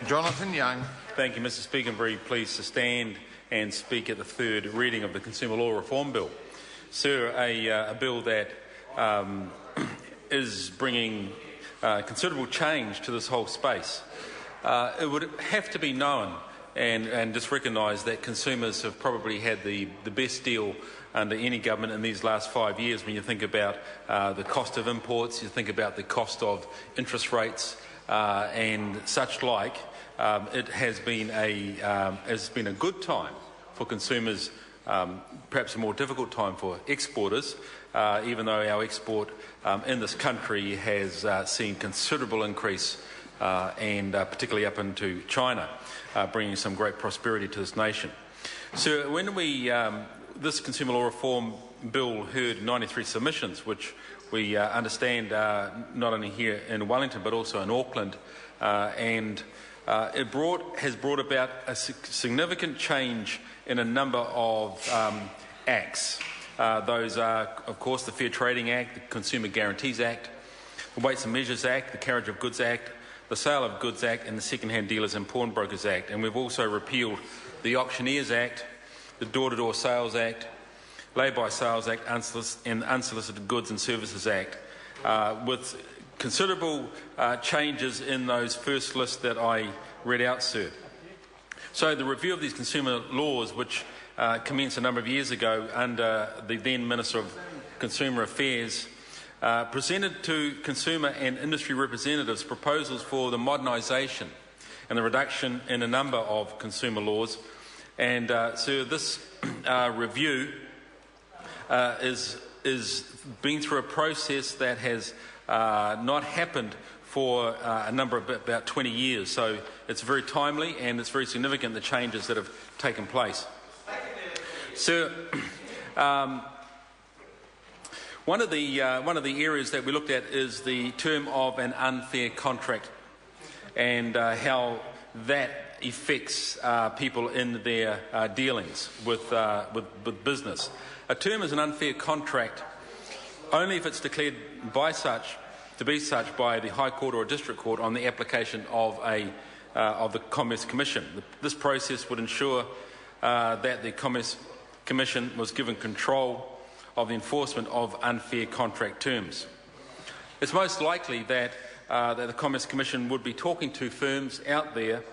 Jonathan Young. Thank you, Mr. Speaker. I'm very pleased to stand and speak at the third reading of the Consumer Law Reform Bill. Sir, a bill that is bringing considerable change to this whole space. It would have to be known and just recognise that consumers have probably had the best deal under any government in these last 5 years. When you think about the cost of imports, you think about the cost of interest rates and such like, it has been a good time for consumers, perhaps a more difficult time for exporters, even though our export in this country has seen considerable increase and particularly up into China, bringing some great prosperity to this nation. So when this Consumer Law Reform Bill heard 93 submissions, which we understand not only here in Wellington but also in Auckland, and it has brought about a significant change in a number of acts. Those are, of course, the Fair Trading Act, the Consumer Guarantees Act, the Weights and Measures Act, the Carriage of Goods Act, the Sale of Goods Act and the Second-Hand Dealers and Pawnbrokers Act. And we've also repealed the Auctioneers Act, the Door-to-Door Sales Act, Lay-by Sales Act and the Unsolicited Goods and Services Act, with considerable changes in those first lists that I read out, sir. So the review of these consumer laws, which commenced a number of years ago under the then Minister of Consumer Affairs, presented to consumer and industry representatives proposals for the modernisation and the reduction in a number of consumer laws. And so this review is been through a process that has not happened for a number of about 20 years. So it's very timely and it's very significant, the changes that have taken place. So one of the areas that we looked at is the term of an unfair contract and how that affects people in their dealings with business. A term is an unfair contract only if it's declared to be such by the High Court or a District Court on the application of the Commerce Commission. This process would ensure that the Commerce Commission was given control of the enforcement of unfair contract terms. It's most likely that the Commerce Commission would be talking to firms out there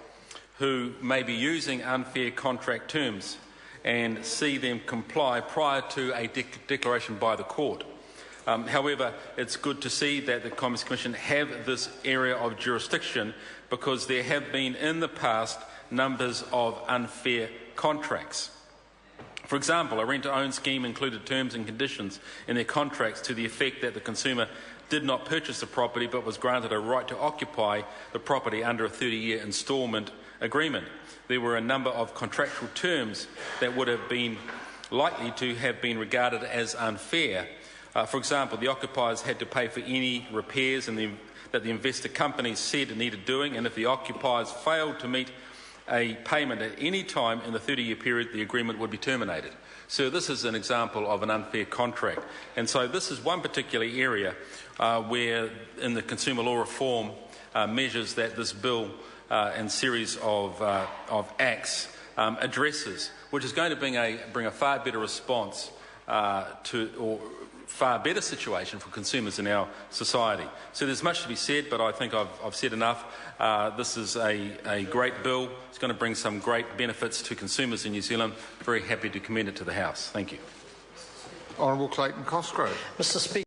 who may be using unfair contract terms and see them comply prior to a declaration by the court. However, it's good to see that the Commerce Commission have this area of jurisdiction because there have been in the past numbers of unfair contracts. For example, a rent-to-own scheme included terms and conditions in their contracts to the effect that the consumer did not purchase the property but was granted a right to occupy the property under a 30-year instalment agreement. There were a number of contractual terms that would have been likely to have been regarded as unfair. For example, the occupiers had to pay for any repairs that the investor companies said needed doing, and if the occupiers failed to meet a payment at any time in the 30-year period, the agreement would be terminated. So this is an example of an unfair contract. And so this is one particular area where in the consumer law reform measures that this bill and series of acts addresses, which is going to bring a far better response or far better situation for consumers in our society. So there's much to be said, but I think I've said enough. This is a great bill. It's going to bring some great benefits to consumers in New Zealand. Very happy to commend it to the House. Thank you. Honourable Clayton Cosgrove. Mr. Speaker.